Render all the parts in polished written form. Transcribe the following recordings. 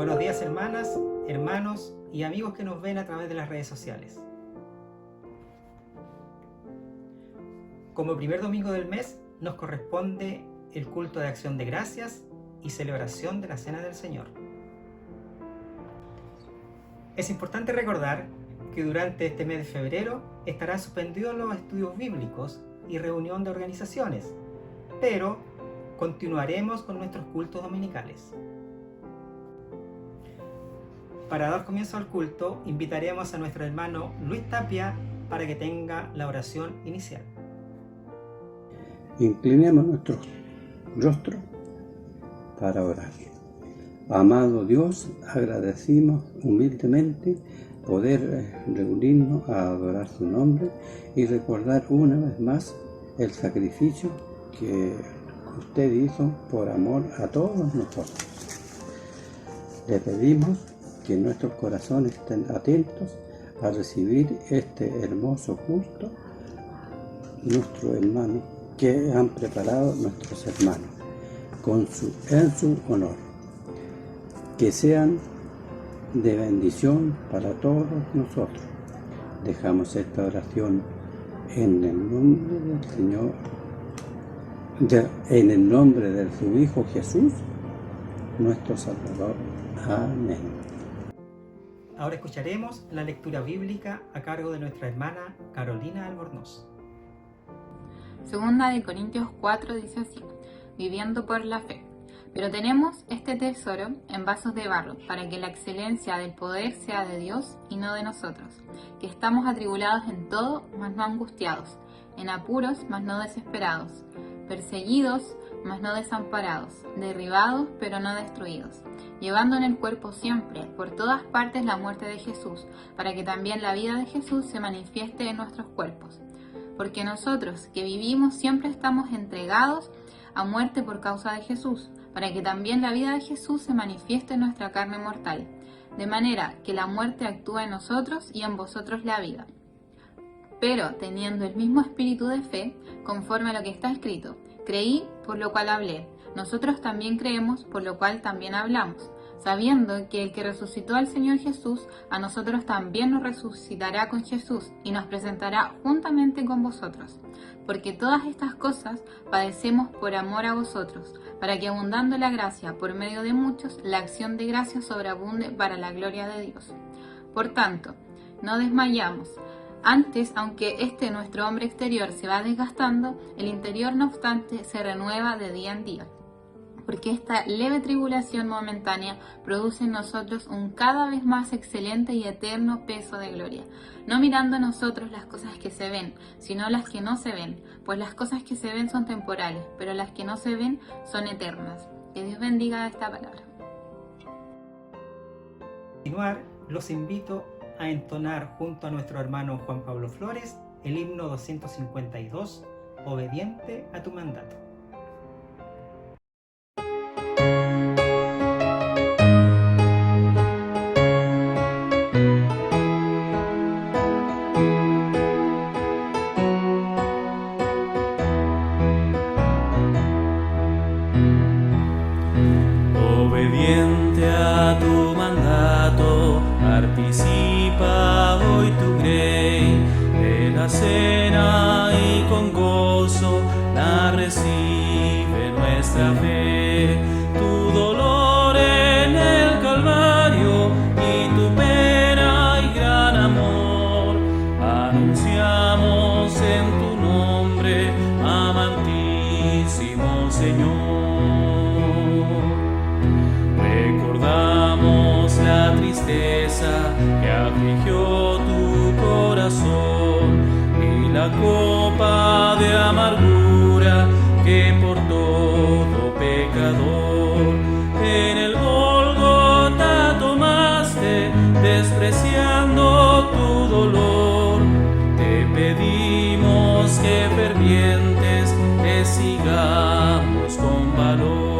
Buenos días, hermanas, hermanos y amigos que nos ven a través de las redes sociales. Como primer domingo del mes nos corresponde el culto de acción de gracias y celebración de la Cena del Señor. Es importante recordar que durante este mes de febrero estarán suspendidos los estudios bíblicos y reunión de organizaciones, pero continuaremos con nuestros cultos dominicales. Para dar comienzo al culto, invitaremos a nuestro hermano Luis Tapia para que tenga la oración inicial. Inclinemos nuestros rostros para orar. Amado Dios, agradecimos humildemente poder reunirnos a adorar su nombre y recordar una vez más el sacrificio que usted hizo por amor a todos nosotros. Le pedimos que nuestros corazones estén atentos a recibir este hermoso culto, nuestro hermano, que han preparado nuestros hermanos en su honor. Que sean de bendición para todos nosotros. Dejamos esta oración en el nombre del Señor, en el nombre de su Hijo Jesús, nuestro Salvador. Amén. Ahora escucharemos la lectura bíblica a cargo de nuestra hermana Carolina Albornoz. Segunda de Corintios 4 dice así: viviendo por la fe. Pero tenemos este tesoro en vasos de barro, para que la excelencia del poder sea de Dios y no de nosotros, que estamos atribulados en todo, mas no angustiados, en apuros, mas no desesperados, perseguidos, mas no desamparados, derribados, pero no destruidos, llevando en el cuerpo siempre, por todas partes, la muerte de Jesús, para que también la vida de Jesús se manifieste en nuestros cuerpos. Porque nosotros que vivimos siempre estamos entregados a muerte por causa de Jesús, para que también la vida de Jesús se manifieste en nuestra carne mortal, de manera que la muerte actúa en nosotros y en vosotros la vida. Pero teniendo el mismo espíritu de fe, conforme a lo que está escrito: creí, por lo cual hablé. Nosotros también creemos, por lo cual también hablamos, sabiendo que el que resucitó al Señor Jesús, a nosotros también nos resucitará con Jesús y nos presentará juntamente con vosotros. Porque todas estas cosas padecemos por amor a vosotros, para que abundando la gracia por medio de muchos, la acción de gracia sobreabunde para la gloria de Dios. Por tanto, no desmayamos. Antes, aunque nuestro hombre exterior se va desgastando, el interior no obstante se renueva de día en día. Porque esta leve tribulación momentánea produce en nosotros un cada vez más excelente y eterno peso de gloria, no mirando nosotros las cosas que se ven, sino las que no se ven, pues las cosas que se ven son temporales, pero las que no se ven son eternas. Que Dios bendiga esta palabra. Para continuar, los invito a entonar junto a nuestro hermano Juan Pablo Flores el himno 252, Obediente a tu mandato. Obediente a tu mandato, participa hoy tu grey de la cena y con gozo la recibe nuestra fe. Tu dolor en el Calvario y tu pena y gran amor, anunciamos en tu nombre, amantísimo Señor. Recordamos la tristeza que afligió tu corazón y la copa de amargura que por todo pecador en el Gólgota tomaste, despreciando tu dolor. Te pedimos que fervientes te sigamos con valor.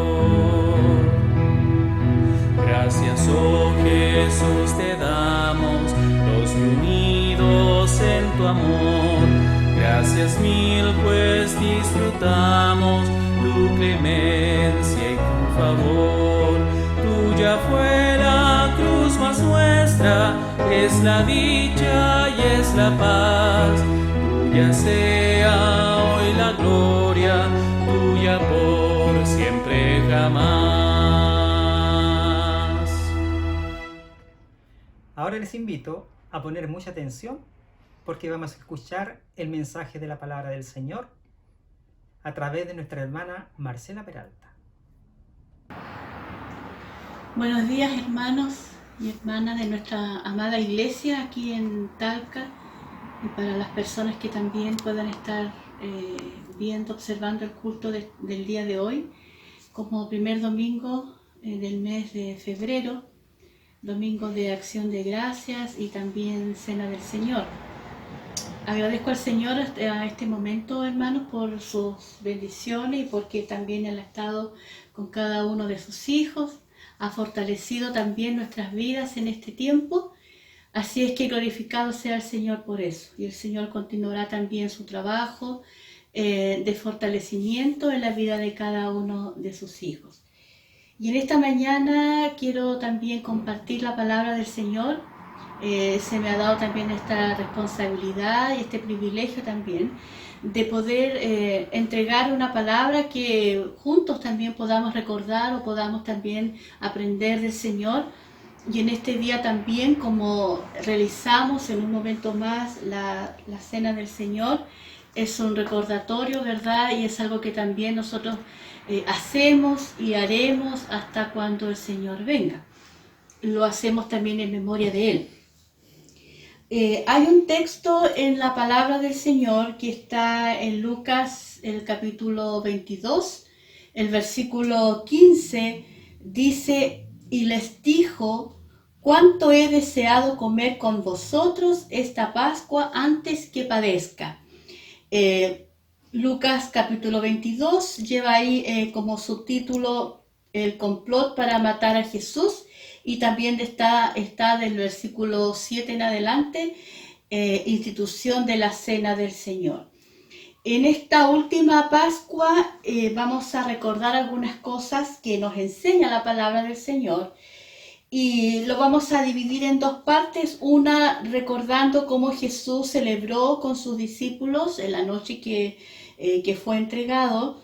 Gracias, oh Jesús, te damos, los unidos en tu amor. Gracias mil, pues disfrutamos tu clemencia y tu favor. Tuya fue la nuestra es la dicha y es la paz. Tuya sea hoy la gloria, tuya por siempre jamás. Ahora les invito a poner mucha atención porque vamos a escuchar el mensaje de la palabra del Señor a través de nuestra hermana Marcela Peralta. Buenos días, hermanos y hermanas de nuestra amada iglesia aquí en Talca, y para las personas que también puedan estar viendo, observando el culto del día de hoy, como primer domingo del mes de febrero, domingo de acción de gracias y también cena del Señor. Agradezco al Señor a este momento, hermanos, por sus bendiciones y porque también Él ha estado con cada uno de sus hijos, ha fortalecido también nuestras vidas en este tiempo. Así es que glorificado sea el Señor por eso. Y el Señor continuará también su trabajo de fortalecimiento en la vida de cada uno de sus hijos. Y en esta mañana quiero también compartir la palabra del Señor. Se me ha dado también esta responsabilidad y este privilegio también de poder entregar una palabra que juntos también podamos recordar o podamos también aprender del Señor. Y en este día también, como realizamos en un momento más la cena del Señor, es un recordatorio, ¿verdad? Y es algo que también nosotros hacemos y haremos hasta cuando el Señor venga. Lo hacemos también en memoria de Él. Hay un texto en la palabra del Señor que está en Lucas, el capítulo 22, el versículo 15, dice: y les dijo: cuánto he deseado comer con vosotros esta Pascua antes que padezca. Lucas capítulo 22 lleva ahí como subtítulo el complot para matar a Jesús. Y también está del versículo 7 en adelante, institución de la cena del Señor. En esta última Pascua vamos a recordar algunas cosas que nos enseña la palabra del Señor. Y lo vamos a dividir en dos partes. Una, recordando cómo Jesús celebró con sus discípulos en la noche que fue entregado.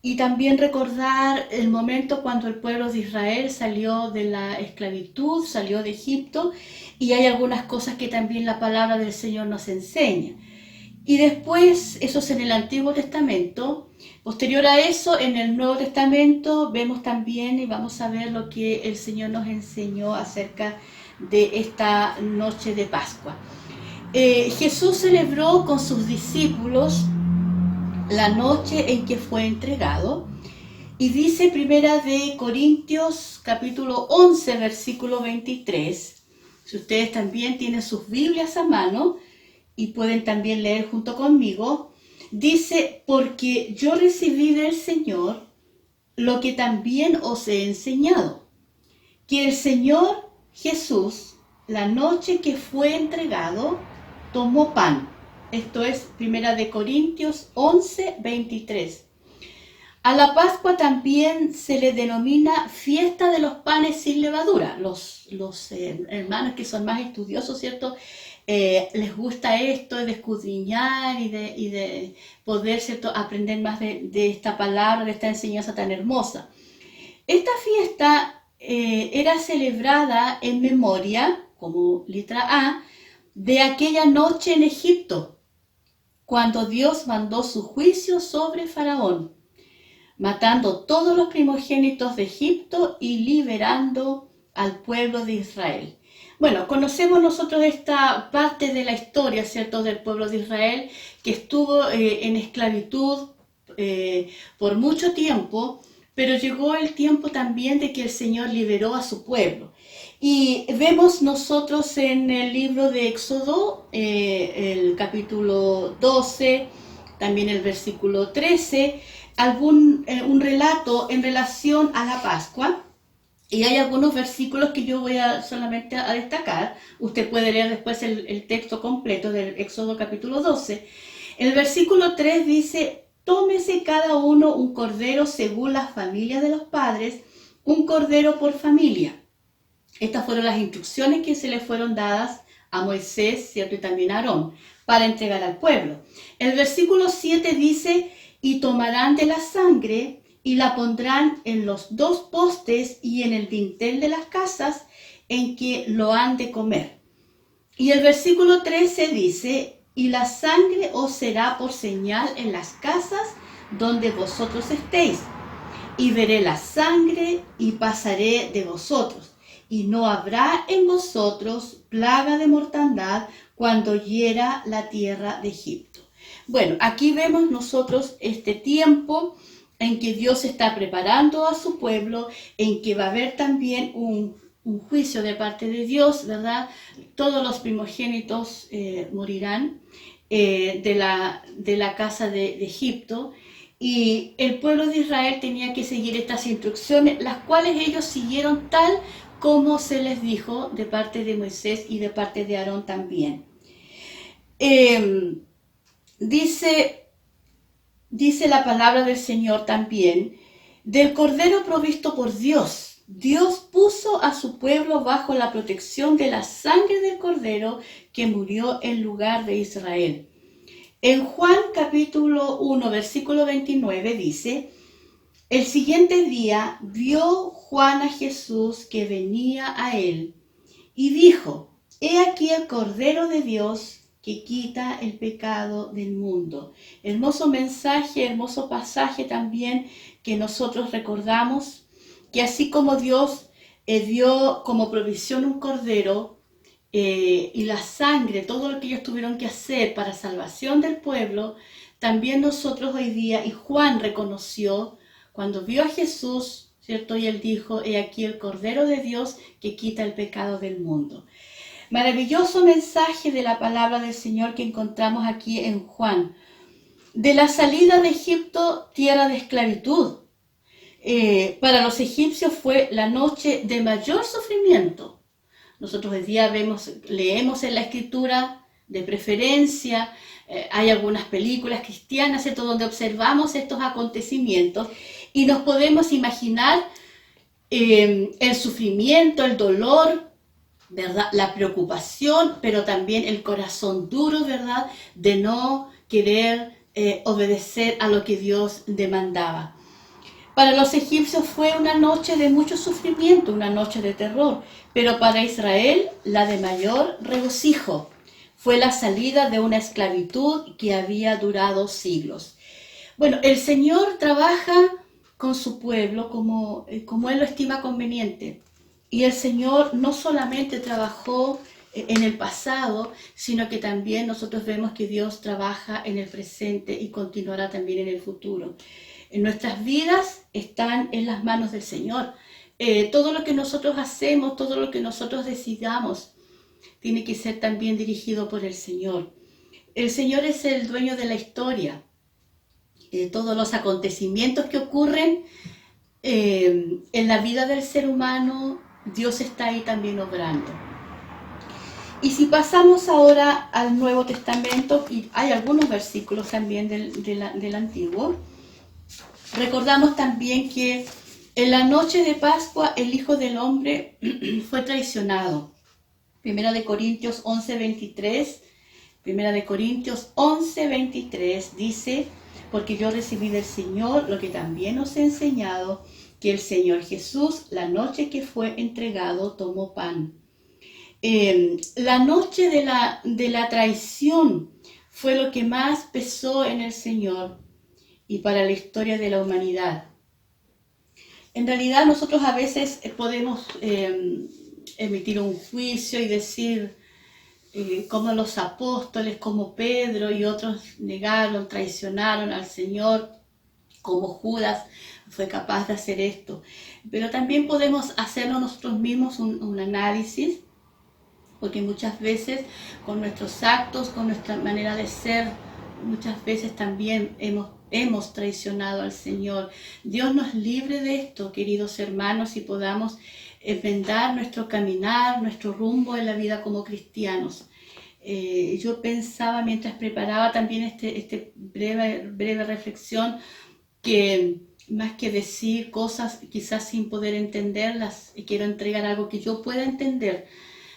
Y también recordar el momento cuando el pueblo de Israel salió de la esclavitud, salió de Egipto, y hay algunas cosas que también la palabra del Señor nos enseña. Y después, eso es en el Antiguo Testamento. Posterior a eso, en el Nuevo Testamento, vemos también y vamos a ver lo que el Señor nos enseñó acerca de esta noche de Pascua. Jesús celebró con sus discípulos la noche en que fue entregado, y dice Primera de Corintios capítulo 11 versículo 23. Si ustedes también tienen sus Biblias a mano y pueden también leer junto conmigo, dice: porque yo recibí del Señor lo que también os he enseñado, que el Señor Jesús, la noche que fue entregado, tomó pan. Esto es Primera de Corintios 11, 23. A la Pascua también se le denomina fiesta de los panes sin levadura. Los hermanos que son más estudiosos, ¿cierto? Les gusta esto de escudriñar y de poder, ¿cierto?, aprender más de esta palabra, de esta enseñanza tan hermosa. Esta fiesta era celebrada en memoria, como letra A, de aquella noche en Egipto, cuando Dios mandó su juicio sobre Faraón, matando todos los primogénitos de Egipto y liberando al pueblo de Israel. Bueno, conocemos nosotros esta parte de la historia, ¿cierto?, del pueblo de Israel, que estuvo en esclavitud por mucho tiempo, pero llegó el tiempo también de que el Señor liberó a su pueblo. Y vemos nosotros en el libro de Éxodo, el capítulo 12, también el versículo 13, un relato en relación a la Pascua. Y hay algunos versículos que yo voy solamente a destacar. Usted puede leer después el texto completo del Éxodo capítulo 12. El versículo 3 dice: tómese cada uno un cordero según las familias de los padres, un cordero por familia. Estas fueron las instrucciones que se le fueron dadas a Moisés, ¿cierto? Y también a Aarón, para entregar al pueblo. El versículo 7 dice, y tomarán de la sangre y la pondrán en los 2 postes y en el dintel de las casas en que lo han de comer. Y el versículo 13 dice, y la sangre os será por señal en las casas donde vosotros estéis. Y veré la sangre y pasaré de vosotros. Y no habrá en vosotros plaga de mortandad cuando hiera la tierra de Egipto. Bueno, aquí vemos nosotros este tiempo en que Dios está preparando a su pueblo, en que va a haber también un juicio de parte de Dios, ¿verdad? Todos los primogénitos morirán de la casa de Egipto, y el pueblo de Israel tenía que seguir estas instrucciones, las cuales ellos siguieron tal como se les dijo de parte de Moisés y de parte de Aarón también. Dice la palabra del Señor también, del cordero provisto por Dios. Dios puso a su pueblo bajo la protección de la sangre del cordero que murió en lugar de Israel. En Juan capítulo 1, versículo 29 dice, el siguiente día vio Juan a Jesús que venía a él y dijo, he aquí el Cordero de Dios que quita el pecado del mundo. Hermoso mensaje, hermoso pasaje también que nosotros recordamos, que así como Dios dio como provisión un cordero y la sangre, todo lo que ellos tuvieron que hacer para salvación del pueblo, también nosotros hoy día, y Juan reconoció, cuando vio a Jesús, ¿cierto? Y él dijo, he aquí el Cordero de Dios que quita el pecado del mundo. Maravilloso mensaje de la palabra del Señor que encontramos aquí en Juan. De la salida de Egipto, tierra de esclavitud. Para los egipcios fue la noche de mayor sufrimiento. Nosotros hoy día leemos en la Escritura, de preferencia, hay algunas películas cristianas, ¿cierto?, donde observamos estos acontecimientos y nos podemos imaginar el sufrimiento, el dolor, ¿verdad?, la preocupación, pero también el corazón duro, ¿verdad?, de no querer obedecer a lo que Dios demandaba. Para los egipcios fue una noche de mucho sufrimiento, una noche de terror, pero para Israel la de mayor regocijo. Fue la salida de una esclavitud que había durado siglos. Bueno, el Señor trabaja con su pueblo como Él lo estima conveniente. Y el Señor no solamente trabajó en el pasado, sino que también nosotros vemos que Dios trabaja en el presente y continuará también en el futuro. En nuestras vidas están en las manos del Señor. Todo lo que nosotros hacemos, todo lo que nosotros decidamos, tiene que ser también dirigido por el Señor. El Señor es el dueño de la historia. Todos los acontecimientos que ocurren en la vida del ser humano, Dios está ahí también obrando. Y si pasamos ahora al Nuevo Testamento, y hay algunos versículos también del Antiguo, recordamos también que en la noche de Pascua el Hijo del Hombre fue traicionado. Primera de Corintios 11:23. Primera de Corintios 11:23 dice, porque yo recibí del Señor lo que también os he enseñado, que el Señor Jesús, la noche que fue entregado, tomó pan. La noche de la traición fue lo que más pesó en el Señor y para la historia de la humanidad. En realidad nosotros a veces podemos emitir un juicio y decir cómo los apóstoles, como Pedro y otros negaron, traicionaron al Señor, como Judas fue capaz de hacer esto. Pero también podemos hacernos nosotros mismos un análisis, porque muchas veces con nuestros actos, con nuestra manera de ser, muchas veces también hemos traicionado al Señor. Dios nos libre de esto, queridos hermanos, y podamos enmendar nuestro caminar, nuestro rumbo en la vida como cristianos. Yo pensaba mientras preparaba también este breve reflexión que más que decir cosas quizás sin poder entenderlas, quiero entregar algo que yo pueda entender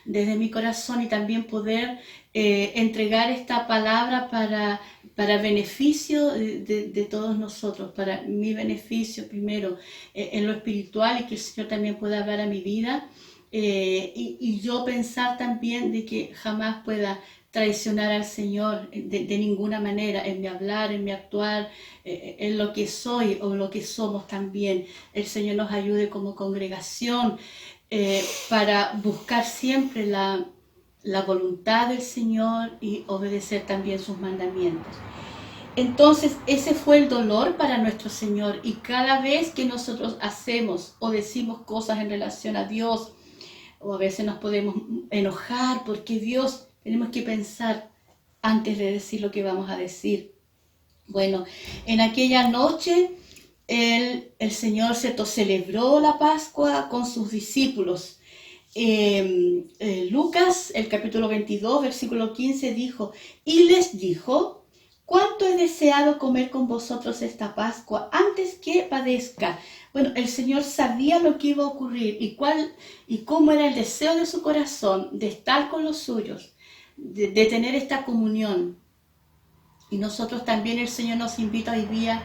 desde mi corazón y también poder entregar esta palabra para beneficio de todos nosotros, para mi beneficio primero en lo espiritual, y que el Señor también pueda hablar a mi vida, y yo pensar también de que jamás pueda traicionar al Señor de ninguna manera, en mi hablar, en mi actuar, en lo que soy o lo que somos también. El Señor nos ayude como congregación para buscar siempre la voluntad del Señor y obedecer también sus mandamientos. Entonces ese fue el dolor para nuestro Señor, y cada vez que nosotros hacemos o decimos cosas en relación a Dios, o a veces nos podemos enojar porque Dios, tenemos que pensar antes de decir lo que vamos a decir. Bueno, en aquella noche el Señor celebró la Pascua con sus discípulos. Lucas, el capítulo 22, versículo 15 dijo, y les dijo, ¿cuánto he deseado comer con vosotros esta Pascua antes que padezca? Bueno, el Señor sabía lo que iba a ocurrir y cómo era el deseo de su corazón de estar con los suyos, de tener esta comunión. Y nosotros también, el Señor nos invita hoy día,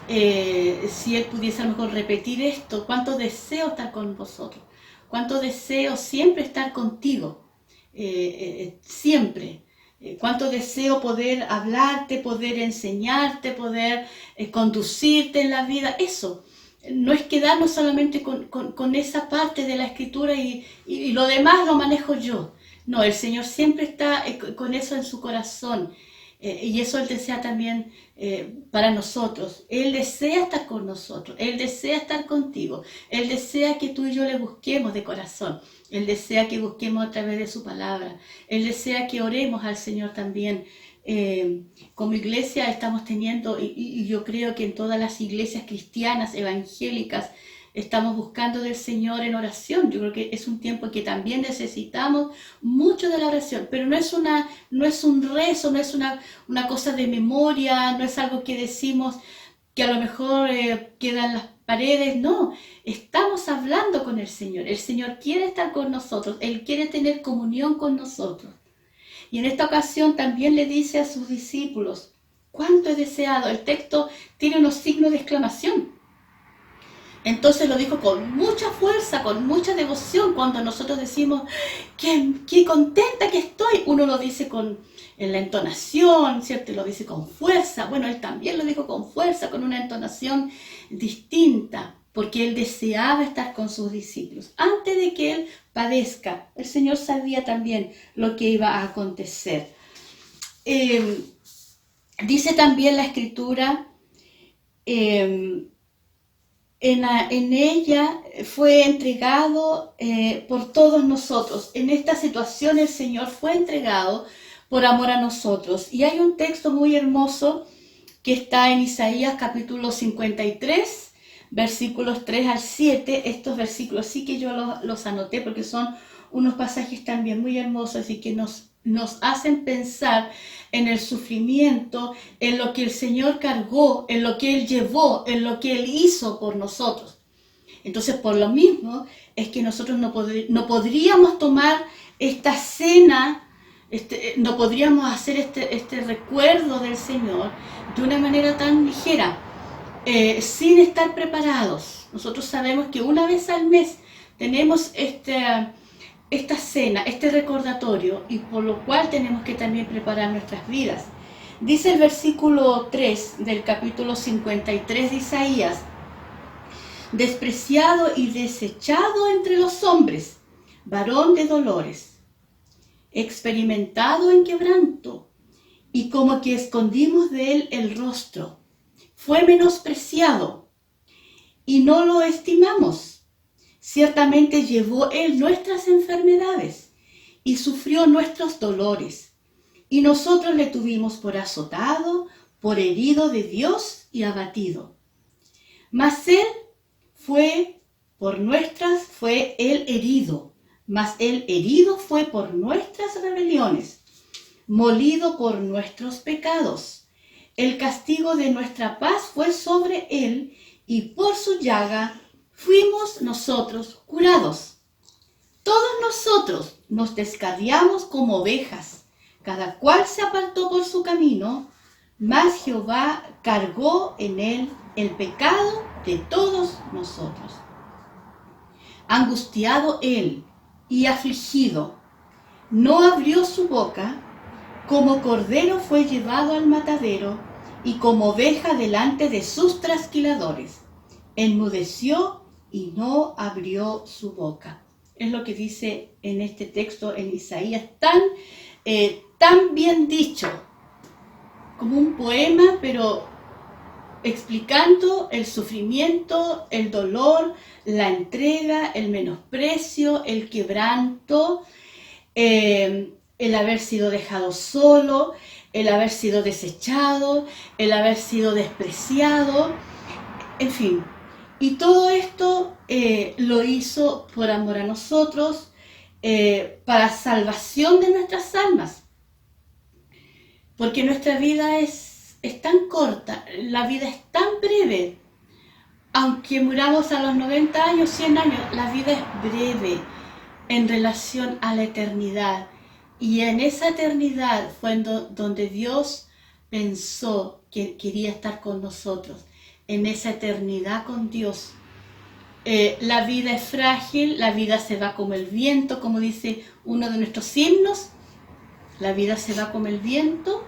si Él pudiese a lo mejor repetir esto, cuánto deseo estar con vosotros, cuánto deseo siempre estar contigo, siempre. Cuánto deseo poder hablarte, poder enseñarte, poder conducirte en la vida. Eso, no es quedarnos solamente con esa parte de la Escritura y lo demás lo manejo yo. No, el Señor siempre está con eso en su corazón, y eso Él desea también para nosotros. Él desea estar con nosotros, Él desea estar contigo, Él desea que tú y yo le busquemos de corazón. Él desea que busquemos a través de su palabra. Él desea que oremos al Señor también. Como iglesia estamos teniendo, y yo creo que en todas las iglesias cristianas, evangélicas, estamos buscando del Señor en oración. Yo creo que es un tiempo que también necesitamos mucho de la oración, pero no es un rezo, no es una cosa de memoria, no es algo que decimos que a lo mejor quedan las paredes. No, estamos hablando con el Señor. El Señor quiere estar con nosotros, Él quiere tener comunión con nosotros. Y en esta ocasión también le dice a sus discípulos, ¿cuánto he deseado? El texto tiene unos signos de exclamación. Entonces lo dijo con mucha fuerza, con mucha devoción. Cuando nosotros decimos, qué contenta que estoy, uno lo dice en la entonación, ¿cierto? Y lo dice con fuerza. Bueno, Él también lo dijo con fuerza, con una entonación distinta, porque Él deseaba estar con sus discípulos. Antes de que Él padezca, el Señor sabía también lo que iba a acontecer. Dice también la Escritura, en ella fue entregado por todos nosotros. En esta situación el Señor fue entregado por amor a nosotros. Y hay un texto muy hermoso que está en Isaías capítulo 53, versículos 3 al 7. Estos versículos sí que yo los anoté porque son unos pasajes también muy hermosos y que nos hacen pensar en el sufrimiento, en lo que el Señor cargó, en lo que Él llevó, en lo que Él hizo por nosotros. Entonces, por lo mismo, es que nosotros no podríamos tomar esta cena, no podríamos hacer este recuerdo del Señor de una manera tan ligera, sin estar preparados. Nosotros sabemos que una vez al mes tenemos esta cena, este recordatorio, y por lo cual tenemos que también preparar nuestras vidas. Dice el versículo 3 del capítulo 53 de Isaías, despreciado y desechado entre los hombres, varón de dolores, experimentado en quebranto, y como que escondimos de él el rostro. Fue menospreciado y no lo estimamos. Ciertamente llevó Él nuestras enfermedades y sufrió nuestros dolores. Y nosotros le tuvimos por azotado, por herido de Dios y abatido. Mas Él fue herido, mas Él herido fue por nuestras rebeliones, molido por nuestros pecados. el castigo de nuestra paz fue sobre él, y por su llaga fuimos nosotros curados. Todos nosotros nos descarriamos como ovejas, cada cual se apartó por su camino, mas Jehová cargó en él el pecado de todos nosotros. Angustiado él y afligido, no abrió su boca, como cordero fue llevado al matadero, y como oveja delante de sus trasquiladores. Enmudeció y no abrió su boca. Es lo que dice en este texto en Isaías, tan bien dicho, como un poema, pero explicando el sufrimiento, el dolor, la entrega, el menosprecio, el quebranto, el haber sido dejado solo, el haber sido desechado, el haber sido despreciado, en fin. Y todo esto lo hizo por amor a nosotros, para salvación de nuestras almas. Porque nuestra vida es tan corta, la vida es tan breve. Aunque muramos a los 90 años, 100 años, la vida es breve en relación a la eternidad. Y en esa eternidad fue donde Dios pensó que quería estar con nosotros. En esa eternidad con Dios. La vida es frágil, la vida se va como el viento, como dice uno de nuestros himnos. La vida se va como el viento.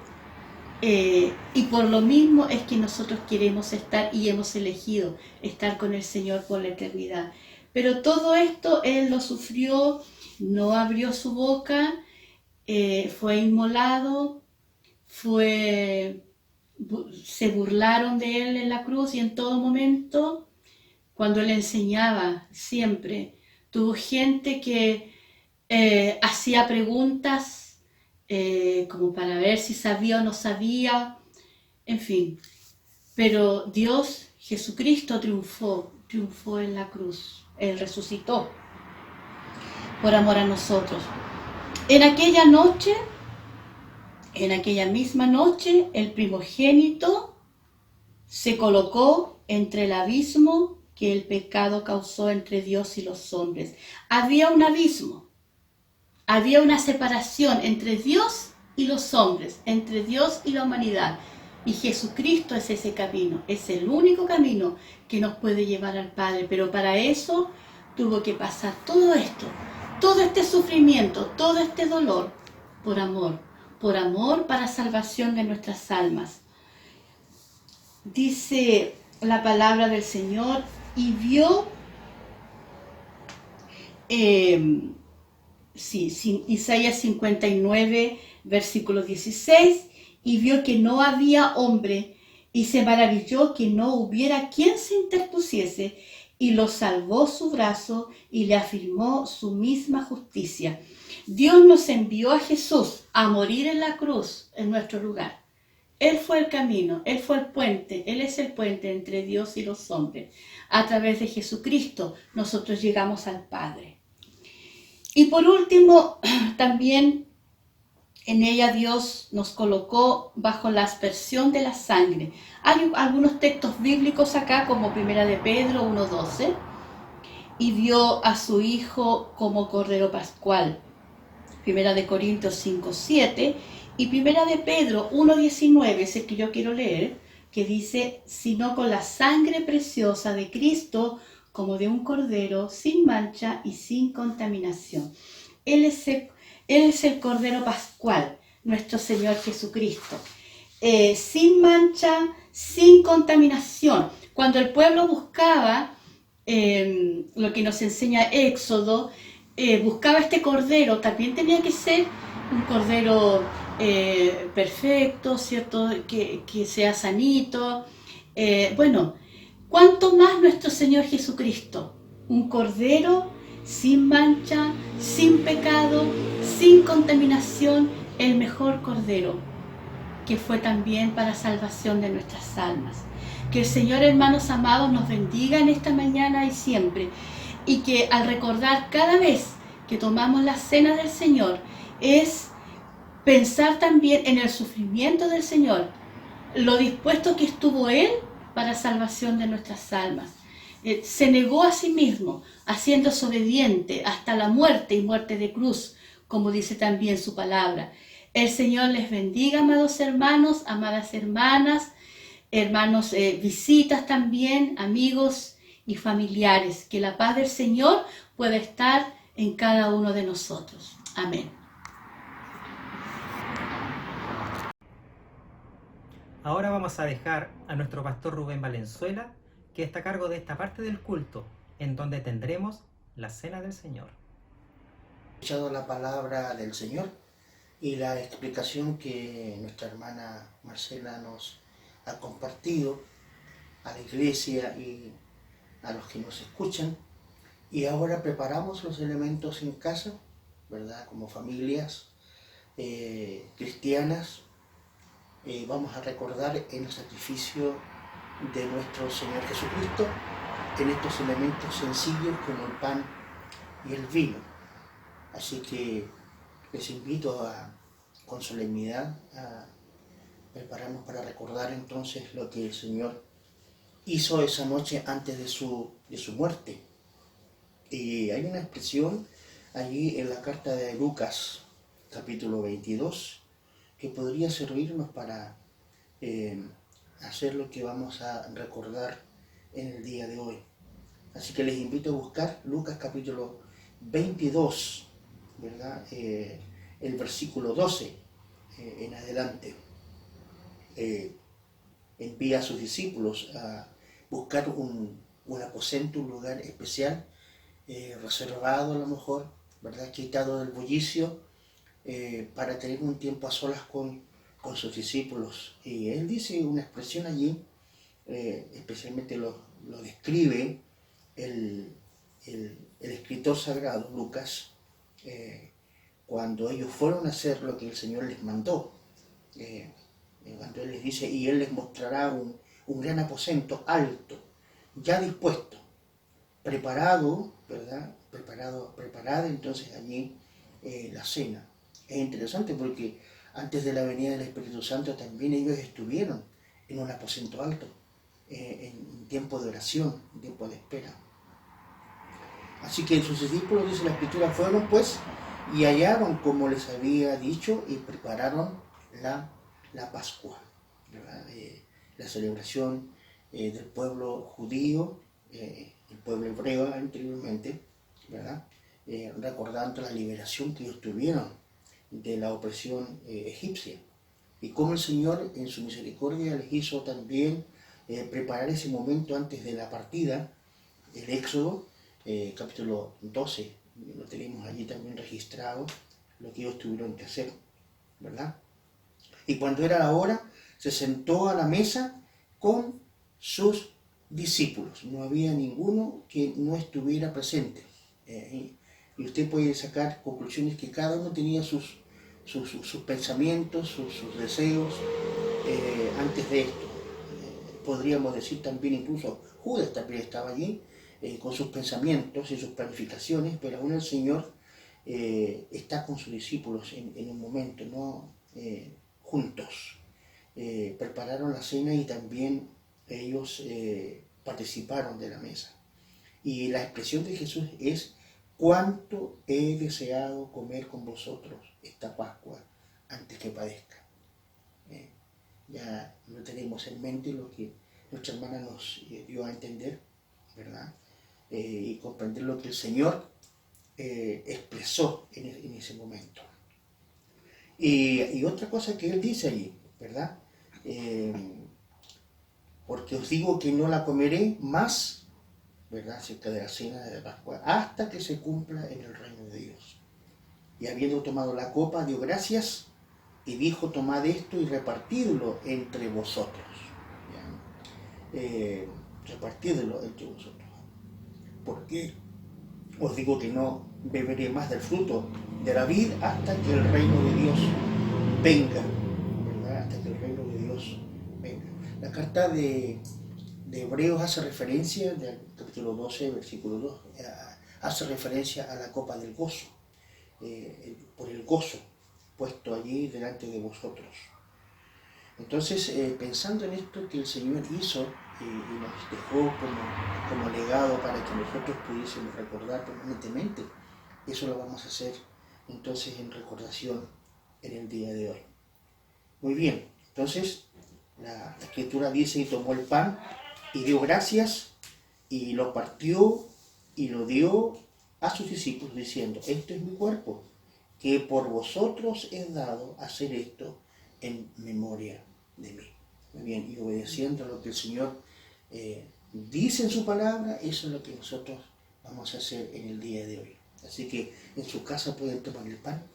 Y por lo mismo es que nosotros queremos estar y hemos elegido estar con el Señor por la eternidad. Pero todo esto Él lo sufrió, no abrió su boca, fue inmolado, se burlaron de Él en la cruz, y en todo momento, cuando Él enseñaba, siempre tuvo gente que hacía preguntas, como para ver si sabía o no sabía, en fin. Pero Dios, Jesucristo, triunfó en la cruz. Él resucitó por amor a nosotros. En aquella misma noche, el primogénito se colocó entre el abismo que el pecado causó entre Dios y los hombres. Había un abismo. Había una separación entre Dios y los hombres, entre Dios y la humanidad. Y Jesucristo es ese camino, es el único camino que nos puede llevar al Padre. Pero para eso tuvo que pasar todo esto, todo este sufrimiento, todo este dolor, por amor para salvación de nuestras almas. Dice la palabra del Señor, y vio... Isaías 59, versículo 16, y vio que no había hombre, y se maravilló que no hubiera quien se interpusiese, y lo salvó su brazo, y le afirmó su misma justicia. Dios nos envió a Jesús a morir en la cruz en nuestro lugar. Él fue el camino, Él fue el puente, Él es el puente entre Dios y los hombres. A través de Jesucristo nosotros llegamos al Padre. Y por último, también en ella Dios nos colocó bajo la aspersión de la sangre. Hay algunos textos bíblicos acá, como 1 de Pedro 1:12, y dio a su Hijo como Cordero Pascual. 1 de Corintios 5:7 y 1 de Pedro 1:19, es el que yo quiero leer, que dice, sino con la sangre preciosa de Cristo, como de un cordero, sin mancha y sin contaminación. Él es el Cordero Pascual, nuestro Señor Jesucristo. Sin mancha, sin contaminación. Cuando el pueblo buscaba, lo que nos enseña Éxodo, buscaba este cordero, también tenía que ser un cordero perfecto, ¿cierto? Que sea sanito. ¿Cuánto más nuestro Señor Jesucristo? Un cordero sin mancha, sin pecado, sin contaminación, el mejor cordero, que fue también para salvación de nuestras almas. Que el Señor, hermanos amados, nos bendiga en esta mañana y siempre. Y que al recordar cada vez que tomamos la cena del Señor, es pensar también en el sufrimiento del Señor, lo dispuesto que estuvo Él para salvación de nuestras almas. Se negó a sí mismo, haciéndose obediente hasta la muerte y muerte de cruz, como dice también su palabra. El Señor les bendiga, amados hermanos, amadas hermanas, hermanos, visitas también, amigos y familiares. Que la paz del Señor pueda estar en cada uno de nosotros. Amén. Ahora vamos a dejar a nuestro pastor Rubén Valenzuela, que está a cargo de esta parte del culto, en donde tendremos la Cena del Señor. Escuchado la palabra del Señor y la explicación que nuestra hermana Marcela nos ha compartido a la iglesia y a los que nos escuchan. Y ahora preparamos los elementos en casa, ¿verdad? Como familias cristianas. Vamos a recordar el sacrificio de nuestro Señor Jesucristo en estos elementos sencillos como el pan y el vino. Así que les invito con solemnidad a prepararnos para recordar entonces lo que el Señor hizo esa noche antes de su muerte. Y hay una expresión allí en la carta de Lucas, capítulo 22, que podría servirnos para hacer lo que vamos a recordar en el día de hoy. Así que les invito a buscar Lucas capítulo 22, ¿verdad? El versículo 12 en adelante. Envía a sus discípulos a buscar un aposento, un lugar especial, reservado a lo mejor, ¿verdad? Quitado del bullicio, para tener un tiempo a solas con sus discípulos. Y él dice una expresión allí, especialmente lo describe el escritor sagrado, Lucas, cuando ellos fueron a hacer lo que el Señor les mandó. Cuando Él les dice, y Él les mostrará un gran aposento alto, ya dispuesto, preparado, ¿verdad? Preparada entonces allí la cena. Es interesante porque antes de la venida del Espíritu Santo también ellos estuvieron en un aposento alto, en tiempo de oración, en tiempo de espera. Así que sus discípulos, dice la Escritura, fueron pues y hallaron como les había dicho y prepararon la Pascua, ¿verdad? La celebración del pueblo judío, el pueblo hebreo anteriormente, ¿verdad? Recordando la liberación que ellos tuvieron de la opresión egipcia, y cómo el Señor en su misericordia les hizo también preparar ese momento antes de la partida, el Éxodo, capítulo 12, lo tenemos allí también registrado, lo que ellos tuvieron que hacer, ¿verdad? Y cuando era la hora, se sentó a la mesa con sus discípulos. No había ninguno que no estuviera presente. Y usted puede sacar conclusiones que cada uno tenía sus pensamientos, sus deseos antes de esto. Podríamos decir también, incluso Judas también estaba allí con sus pensamientos y sus planificaciones, pero aún el Señor está con sus discípulos en un momento, ¿no? Juntos. Prepararon la cena y también ellos participaron de la mesa. Y la expresión de Jesús es: cuánto he deseado comer con vosotros esta Pascua antes que padezca. Ya lo tenemos en mente, lo que nuestra hermana nos dio a entender, ¿verdad? Y comprender lo que el Señor expresó en ese momento. Y otra cosa que Él dice allí, ¿verdad? Porque os digo que no la comeré más, ¿verdad? Acerca de la cena de Pascua, hasta que se cumpla en el reino de Dios. Y habiendo tomado la copa, dio gracias y dijo: tomad esto y repartidlo entre vosotros. Repartidlo entre vosotros. ¿Por qué? Os digo que no beberé más del fruto de la vid hasta que el reino de Dios venga, ¿verdad? Hasta que el reino de Dios venga. La carta de Hebreos hace referencia, del capítulo 12, versículo 2, hace referencia a la copa del gozo, por el gozo puesto allí delante de vosotros. Entonces, pensando en esto que el Señor hizo y nos dejó como legado para que nosotros pudiésemos recordar permanentemente, eso lo vamos a hacer entonces en recordación en el día de hoy. Muy bien, entonces la Escritura dice: y tomó el pan y dio gracias y lo partió y lo dio a sus discípulos diciendo: esto es mi cuerpo, que por vosotros he dado a hacer esto en memoria de mí. Muy bien, y obedeciendo a lo que el Señor dice en su palabra, eso es lo que nosotros vamos a hacer en el día de hoy. Así que en su casa pueden tomar el pan,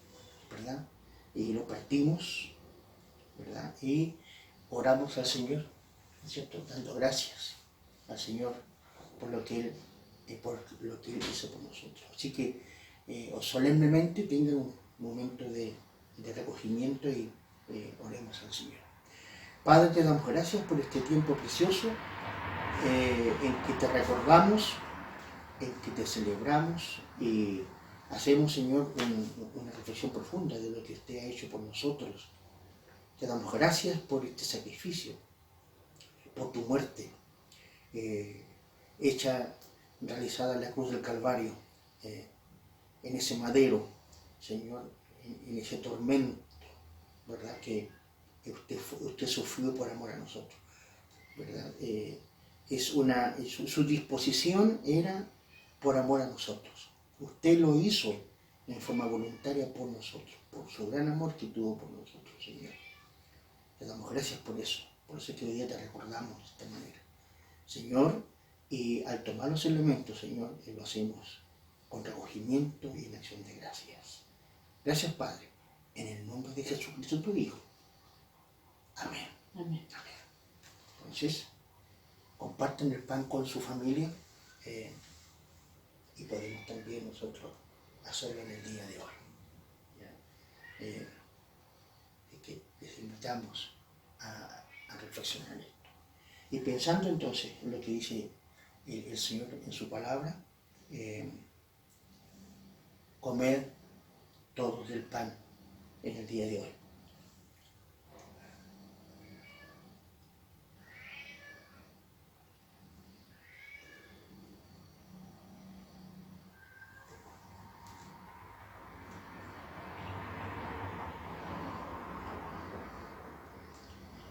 ¿verdad? Y lo partimos, ¿verdad? Y oramos al Señor, ¿cierto? Dando gracias al Señor por lo que Él hizo por nosotros. Así que solemnemente tengan un momento de recogimiento y oremos al Señor. Padre, te damos gracias por este tiempo precioso en que te recordamos, en que te celebramos y hacemos, Señor, una reflexión profunda de lo que usted ha hecho por nosotros. Te damos gracias por este sacrificio, por tu muerte realizada en la cruz del Calvario, en ese madero, Señor, en ese tormento, ¿verdad? Que usted sufrió por amor a nosotros, ¿verdad? Su disposición era por amor a nosotros. Usted lo hizo en forma voluntaria por nosotros, por su gran amor que tuvo por nosotros, Señor. Te damos gracias por eso es que hoy día te recordamos de esta manera, Señor, y al tomar los elementos, Señor, lo hacemos con recogimiento y en acción de gracias. Gracias, Padre, en el nombre de Jesucristo, tu Hijo. Amén. Amén. Amén. Entonces, compartan el pan con su familia y podemos también nosotros hacerlo en el día de hoy. Que les invitamos a reflexionar esto. Y pensando entonces en lo que dice el Señor en su palabra, comer todos del pan en el día de hoy.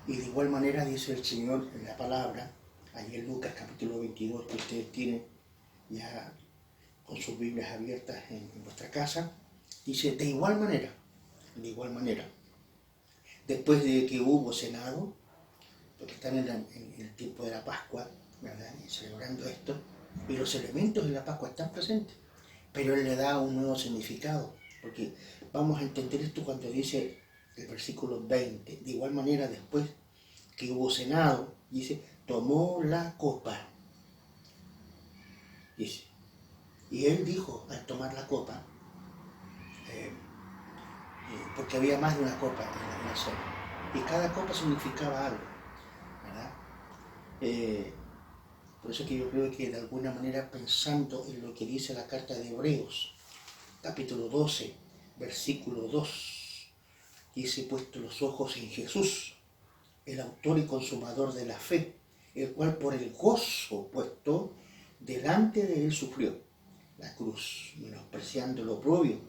Y de igual manera dice el Señor en la palabra, allí en Lucas capítulo 22, que ustedes tienen ya con sus Biblias abiertas en vuestra casa, dice: de igual manera, después de que hubo cenado, porque están en el tiempo de la Pascua, ¿verdad? Y celebrando esto, y los elementos de la Pascua están presentes, pero Él le da un nuevo significado, porque vamos a entender esto cuando dice el versículo 20, de igual manera después que hubo cenado, dice, tomó la copa, dice, y Él dijo al tomar la copa, porque había más de una copa en la cena, y cada copa significaba algo, ¿verdad? Por eso que yo creo que de alguna manera, pensando en lo que dice la carta de Hebreos, capítulo 12, versículo 2, dice: puesto los ojos en Jesús, el autor y consumador de la fe, el cual por el gozo puesto delante de él sufrió la cruz, menospreciando lo oprobio,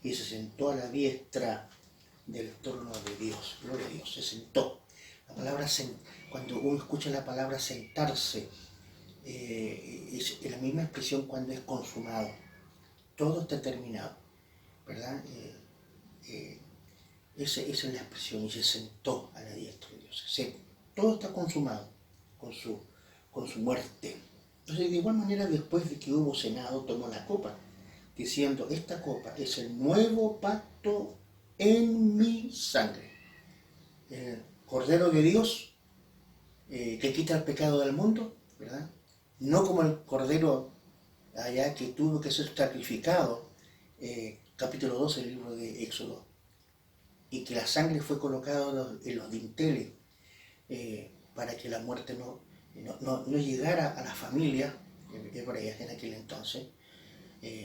y se sentó a la diestra del trono de Dios. Gloria a Dios, se sentó. La palabra cuando uno escucha la palabra sentarse, es la misma expresión cuando es consumado. Todo está terminado, ¿verdad? Esa es la expresión, y se sentó a la diestra de Dios. Todo está consumado con su muerte. Entonces, de igual manera, después de que hubo cenado, tomó la copa, diciendo: esta copa es el nuevo pacto en mi sangre. El Cordero de Dios que quita el pecado del mundo, ¿verdad? No como el Cordero allá que tuvo que ser sacrificado, capítulo 12 del libro de Éxodo, y que la sangre fue colocada en los dinteles para que la muerte no llegara a la familia hebrea en aquel entonces,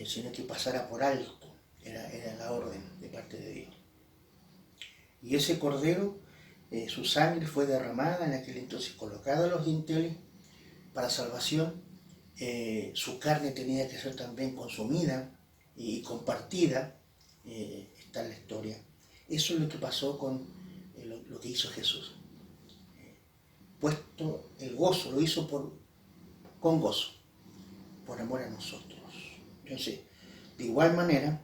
sino que pasara por alto. Era la orden de parte de Dios. Y ese cordero Su sangre fue derramada en aquel entonces, colocada a los dinteles para salvación. Su carne tenía que ser también consumida y compartida. Está en la historia. Eso es lo que pasó con lo que hizo Jesús. Puesto el gozo, lo hizo con gozo, por amor a nosotros. Entonces, de igual manera,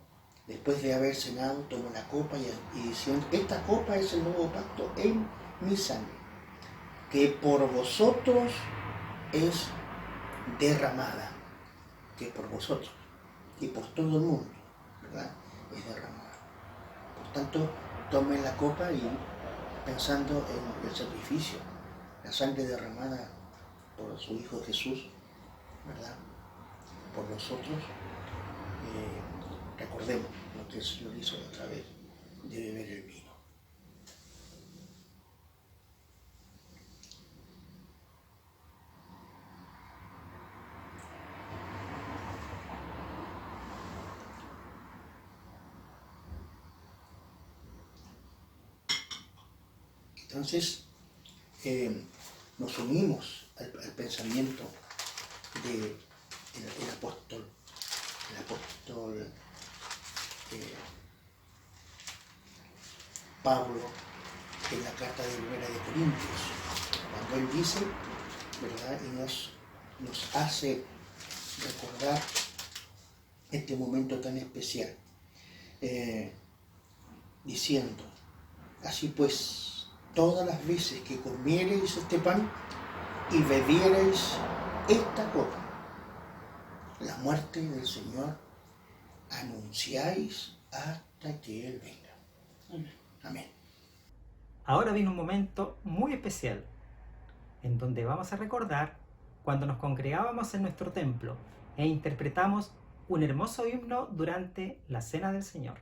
después de haber cenado, tomó la copa y diciendo, esta copa es el nuevo pacto en mi sangre, que por vosotros es derramada, que por vosotros y por todo el mundo, ¿verdad?, es derramada. Por tanto, tomen la copa y pensando en el sacrificio, la sangre derramada por su Hijo Jesús, ¿verdad?, por nosotros, recordemos lo que el Señor hizo a través de beber el vino. Entonces, nos unimos al pensamiento del apóstol Pablo en la carta de 1 de Corintios, cuando él dice, ¿verdad?, y nos hace recordar este momento tan especial, diciendo, así pues, todas las veces que comiereis este pan y bebiereis esta copa, la muerte del Señor anunciáis hasta que Él venga. Amén. Amén. Ahora viene un momento muy especial, en donde vamos a recordar cuando nos congregábamos en nuestro templo e interpretamos un hermoso himno durante la Cena del Señor.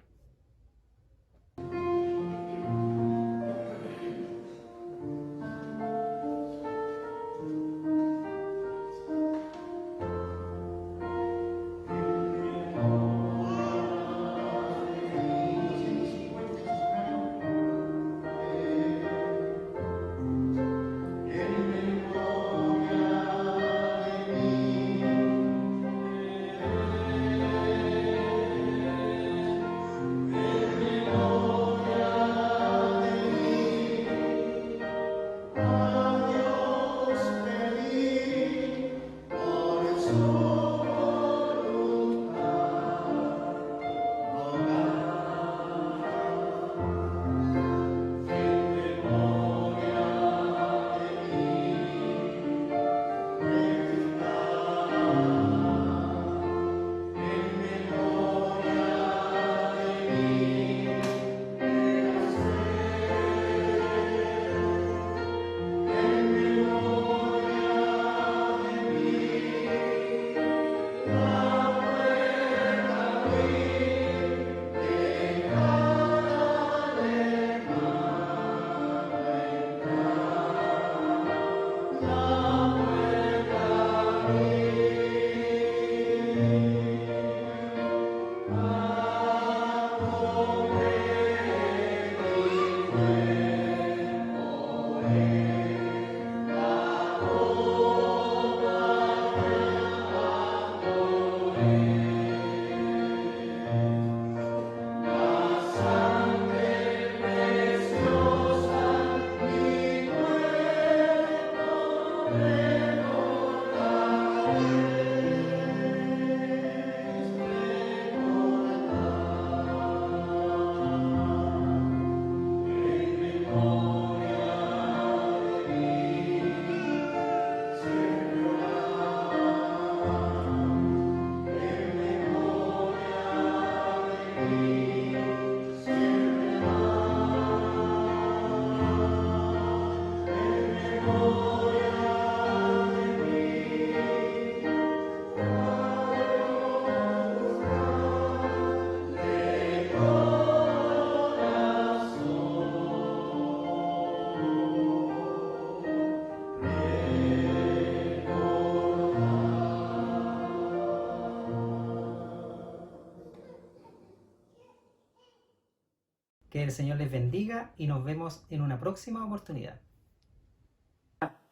Que el Señor les bendiga y nos vemos en una próxima oportunidad.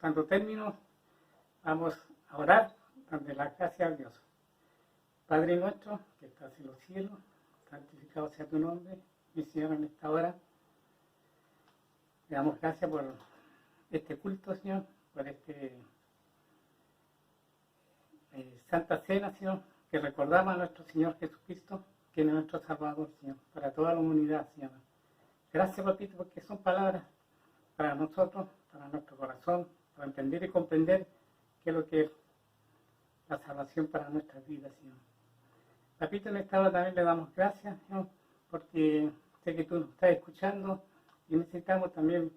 Cuando termino, vamos a orar, dando las gracias a Dios. Padre nuestro, que estás en los cielos, santificado sea tu nombre, mi Señor, en esta hora. Le damos gracias por este culto, Señor, por este Santa Cena, Señor, que recordamos a nuestro Señor Jesucristo, que es nuestro Salvador, Señor, para toda la humanidad, Señor. Gracias, papito, porque son palabras para nosotros, para nuestro corazón, para entender y comprender qué es lo que es la salvación para nuestras vidas, Señor. Papito, en esta hora también le damos gracias, Señor, porque sé que tú nos estás escuchando y necesitamos también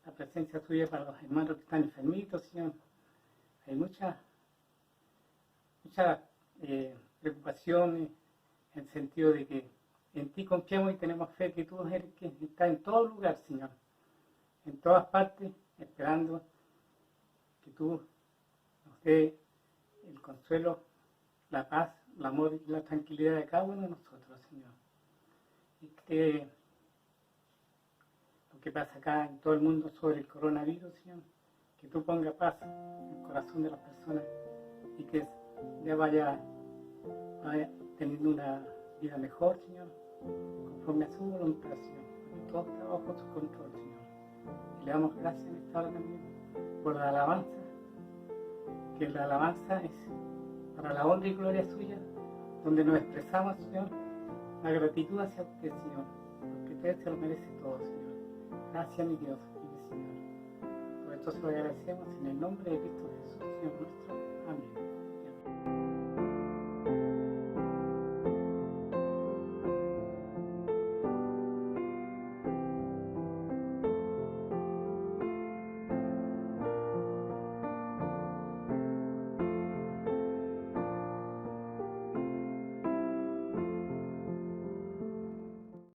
la presencia tuya para los hermanos que están enfermitos, Señor. Hay mucha preocupación en el sentido de que en ti confiamos y tenemos fe que tú eres que está en todo lugar, Señor, en todas partes, esperando que tú nos dé el consuelo, la paz, el amor y la tranquilidad de cada uno de nosotros, Señor. Y que lo que pasa acá en todo el mundo sobre el coronavirus, Señor, que tú pongas paz en el corazón de las personas y que ya vaya teniendo una vida mejor, Señor, conforme a su voluntad, Señor, porque todo está bajo su control, Señor. Y le damos gracias en esta hora también por la alabanza, que la alabanza es para la honra y gloria suya, donde nos expresamos, Señor, la gratitud hacia usted, Señor, porque usted se lo merece todo, Señor. Gracias, mi Dios y mi Señor. Por esto se lo agradecemos en el nombre de Cristo Jesús, Señor nuestro.